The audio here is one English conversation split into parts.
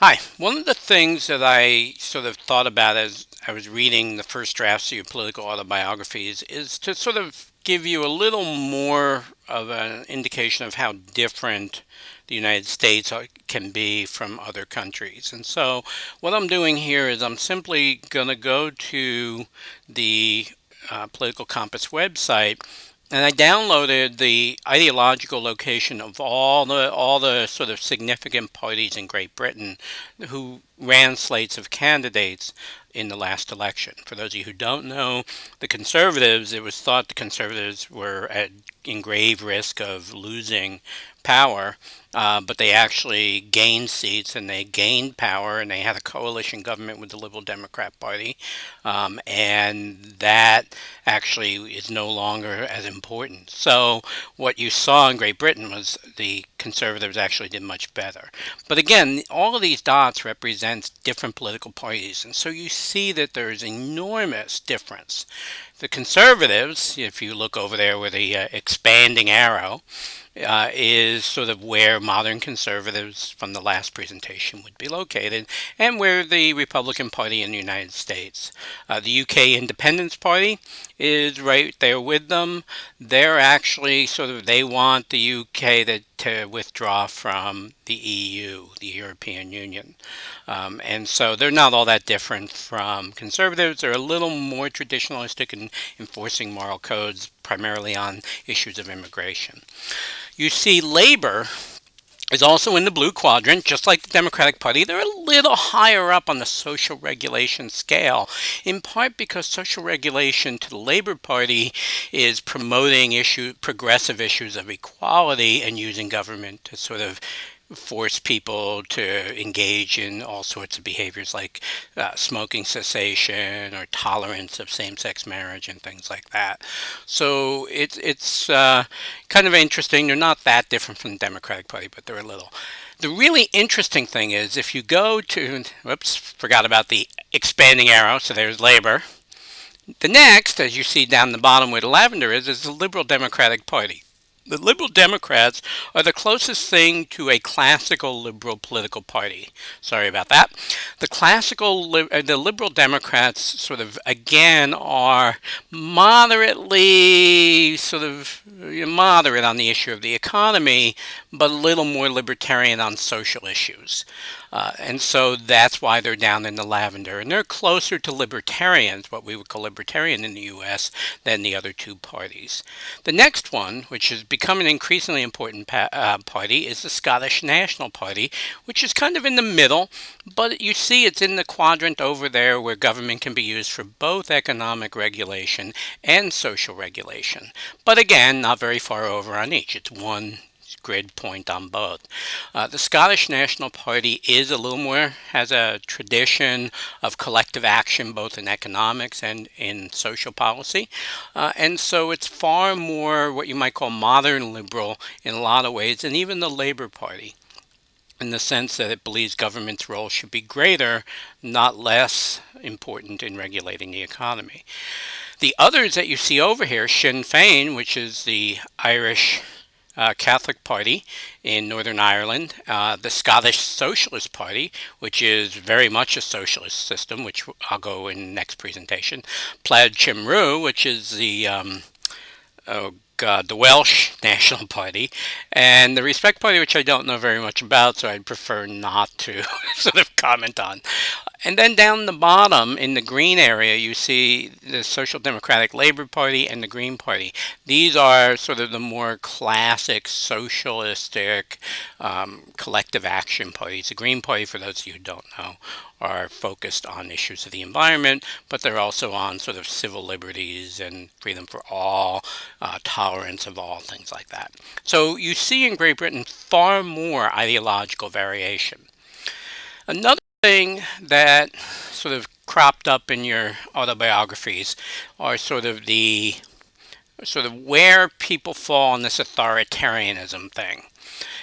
Hi. One of the things that I sort of thought about as I was reading the first drafts of your political autobiographies is to sort of give you a little more of an indication of how different the United States can be from other countries. And so, what I'm doing here is I'm simply going to go to the Political Compass website and I downloaded the ideological location of all the sort of significant parties in Great Britain who ran slates of candidates in the last election. For those of you who don't know, the Conservatives, it was thought the Conservatives were in grave risk of losing power, but they actually gained seats and they gained power and they had a coalition government with the Liberal Democrat Party. And that actually is no longer as important. So what you saw in Great Britain was the Conservatives actually did much better. But again, all of these dots represent different political parties, and so you see that there is enormous difference. The Conservatives, if you look over there with the expanding arrow, is sort of where modern conservatives from the last presentation would be located, and where the Republican Party in the United States. The UK Independence Party is right there with them. They're actually sort of, they want the UK to withdraw from the EU, the European Union. And so they're not all that different from conservatives. They're a little more traditionalistic in enforcing moral codes, primarily on issues of immigration. You see, Labor is also in the blue quadrant, just like the Democratic Party. They're a little higher up on the social regulation scale, in part because social regulation to the Labor Party is promoting progressive issues of equality and using government to sort of force people to engage in all sorts of behaviors like smoking cessation or tolerance of same-sex marriage and things like that. So it's kind of interesting. They're not that different from the Democratic Party, but they're a little. The really interesting thing is if you go to, whoops, forgot about the expanding arrow, so there's Labor. The next, as you see down the bottom where the lavender is the Liberal Democratic Party. The Liberal Democrats are the closest thing to a classical liberal political party. Sorry about that. The Liberal Democrats sort of again are moderately sort of moderate on the issue of the economy, but a little more libertarian on social issues. And so that's why they're down in the lavender. And they're closer to libertarians, what we would call libertarian in the U.S., than the other two parties. The next one, which has become an increasingly important party, is the Scottish National Party, which is kind of in the middle, but you see it's in the quadrant over there where government can be used for both economic regulation and social regulation. But again, not very far over on each. It's one grid point on both. The Scottish National Party is a little more, has a tradition of collective action both in economics and in social policy. And so it's far more what you might call modern liberal in a lot of ways than even the Labour Party, in the sense that it believes government's role should be greater, not less important in regulating the economy. The others that you see over here, Sinn Féin, which is the Irish Catholic Party in Northern Ireland, the Scottish Socialist Party, which is very much a socialist system, which I'll go in the next presentation, Plaid Cymru, which is the oh God, the Welsh National Party, and the Respect Party, which I don't know very much about, so I'd prefer not to sort of comment on. And then down the bottom in the green area, you see the Social Democratic Labor Party and the Green Party. These are sort of the more classic socialistic collective action parties. The Green Party, for those of you who don't know, are focused on issues of the environment, but they're also on sort of civil liberties and freedom for all, tolerance of all, things like that. So you see in Great Britain far more ideological variation. Another thing that sort of cropped up in your autobiographies are sort of where people fall on this authoritarianism thing.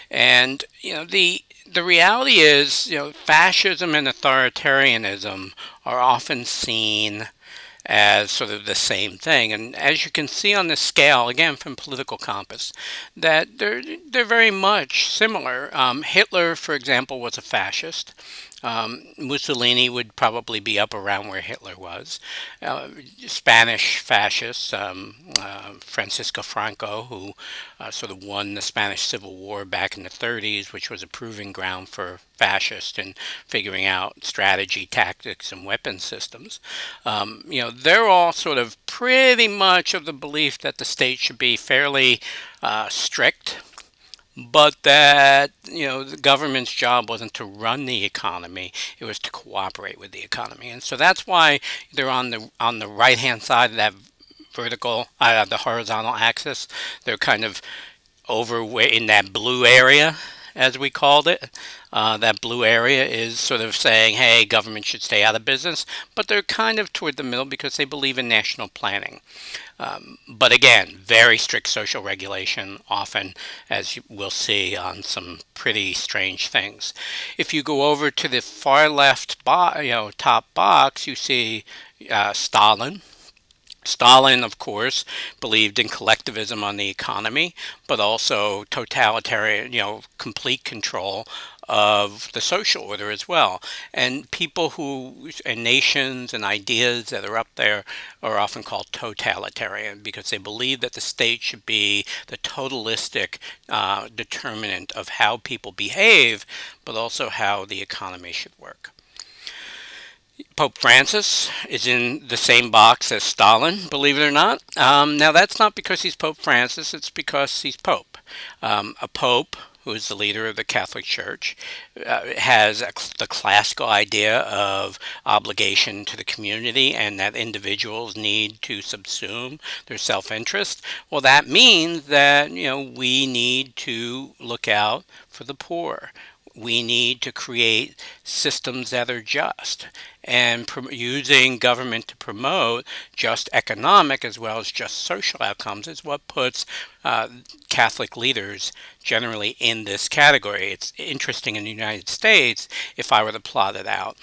And the reality is, fascism and authoritarianism are often seen as sort of the same thing. And as you can see on this scale, again from Political Compass, that they're very much similar. Hitler, for example, was a fascist. Mussolini would probably be up around where Hitler was. Spanish fascists, Francisco Franco, who sort of won the Spanish Civil War back in the 30s, which was a proving ground for fascists and figuring out strategy, tactics, and weapon systems. They're all sort of pretty much of the belief that the state should be fairly strict, but that the government's job wasn't to run the economy; it was to cooperate with the economy. And so that's why they're on the right hand side of that the horizontal axis. They're kind of over in that blue area, as we called it. That blue area is sort of saying, hey, government should stay out of business, but they're kind of toward the middle because they believe in national planning. But again, very strict social regulation, often, as we'll see, on some pretty strange things. If you go over to the far left, top box, you see Stalin. Stalin, of course, believed in collectivism on the economy, but also totalitarian, complete control of the social order as well. And and nations and ideas that are up there are often called totalitarian because they believe that the state should be the totalistic determinant of how people behave, but also how the economy should work. Pope Francis is in the same box as Stalin, believe it or not. Now, that's not because he's Pope Francis, it's because he's Pope. A Pope, who is the leader of the Catholic Church, has the classical idea of obligation to the community and that individuals need to subsume their self-interest. Well, that means that, we need to look out for the poor. We need to create systems that are just, and using government to promote just economic as well as just social outcomes is what puts Catholic leaders generally in this category. It's interesting in the United States, if I were to plot it out.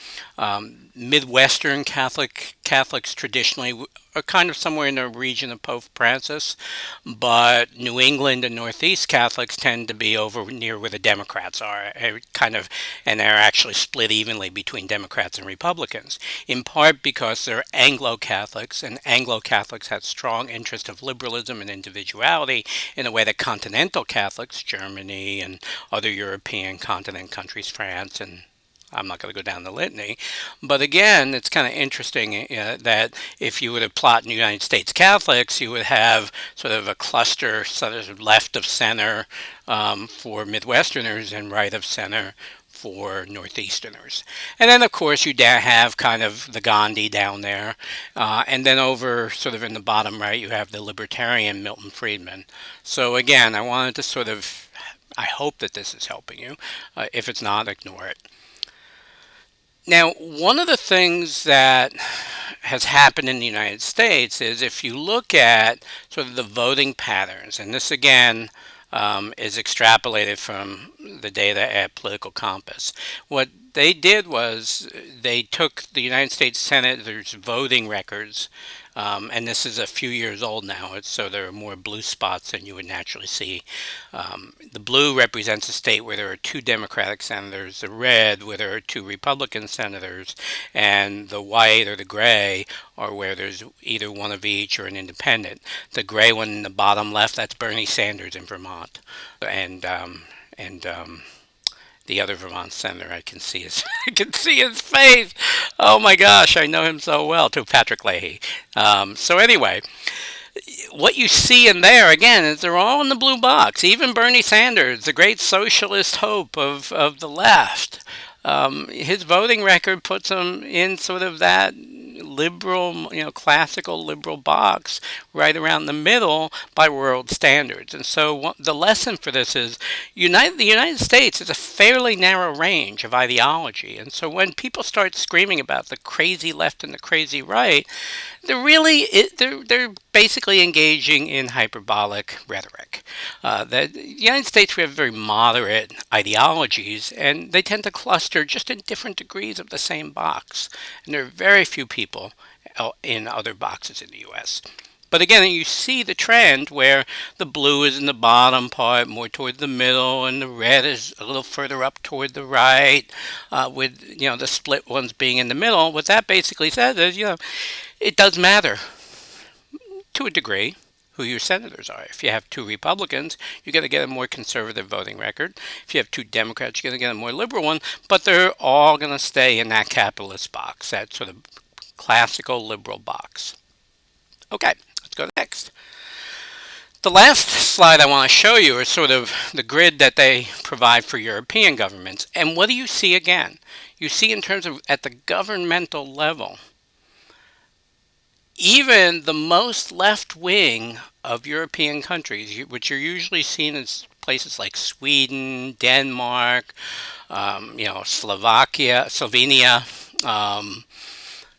Midwestern Catholics traditionally are kind of somewhere in the region of Pope Francis, but New England and Northeast Catholics tend to be over near where the Democrats are, and they're actually split evenly between Democrats and Republicans, in part because they're Anglo-Catholics, and Anglo-Catholics had strong interest of liberalism and individuality in a way that continental Catholics, Germany and other European continent countries, France, and I'm not going to go down the litany. But again, it's kind of interesting that if you were to plot in the United States Catholics, you would have sort of a cluster, sort of left of center for Midwesterners and right of center for Northeasterners. And then, of course, you have kind of the Gandhi down there. And then over sort of in the bottom right, you have the libertarian Milton Friedman. So again, I hope that this is helping you. If it's not, ignore it. Now, one of the things that has happened in the United States is if you look at sort of the voting patterns, and this again is extrapolated from the data at Political Compass. What they did was they took the United States Senators' voting records, and this is a few years old now, so there are more blue spots than you would naturally see. The blue represents a state where there are 2 Democratic senators, the red where there are 2 Republican senators, and the white or the gray are where there's either one of each or an independent. The gray one in the bottom left, that's Bernie Sanders in Vermont. And the other Vermont senator, I can see his I can see his face. Oh my gosh, I know him so well, to Patrick Leahy. So anyway, what you see in there again is they're all in the blue box. Even Bernie Sanders, the great socialist hope of the left, his voting record puts him in sort of that liberal, classical liberal box right around the middle by world standards. And so the lesson for this is the United States is a fairly narrow range of ideology. And so when people start screaming about the crazy left and the crazy right, they're basically engaging in hyperbolic rhetoric. The United States, we have very moderate ideologies, and they tend to cluster just in different degrees of the same box. And there are very few people in other boxes in the U.S. But again, you see the trend where the blue is in the bottom part, more toward the middle, and the red is a little further up toward the right, with the split ones being in the middle. What that basically says is, it does matter to a degree who your senators are. If you have two Republicans, you're going to get a more conservative voting record. If you have two Democrats, you're going to get a more liberal one. But they're all going to stay in that capitalist box, that sort of classical liberal box. Okay, let's go next. The last slide I want to show you is sort of the grid that they provide for European governments. And what do you see again? You see in terms of at the governmental level, even the most left wing of European countries, which are usually seen as places like Sweden, Denmark, Slovenia,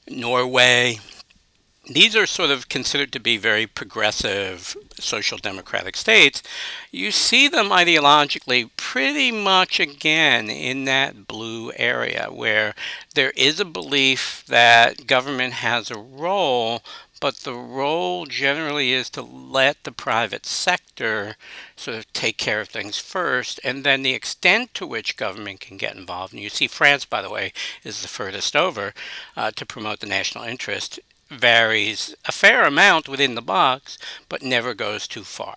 Norway, these are sort of considered to be very progressive social democratic states. You see them ideologically pretty much again in that blue area where there is a belief that government has a role, but the role generally is to let the private sector sort of take care of things first, and then the extent to which government can get involved. And you see France, by the way, is the furthest over to promote the national interest, varies a fair amount within the box, but never goes too far.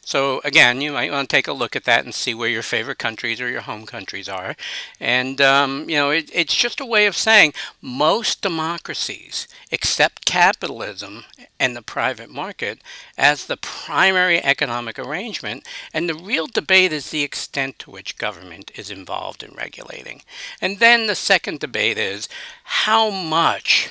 So again, you might want to take a look at that and see where your favorite countries or your home countries are. And, it's just a way of saying most democracies accept capitalism and the private market as the primary economic arrangement. And the real debate is the extent to which government is involved in regulating. And then the second debate is how much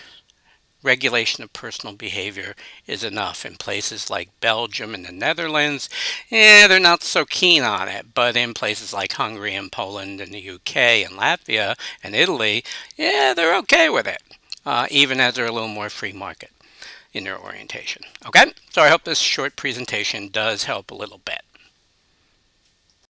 regulation of personal behavior is enough. In places like Belgium and the Netherlands, they're not so keen on it. But in places like Hungary and Poland and the UK and Latvia and Italy, they're okay with it, even as they're a little more free market in their orientation. Okay, so I hope this short presentation does help a little bit.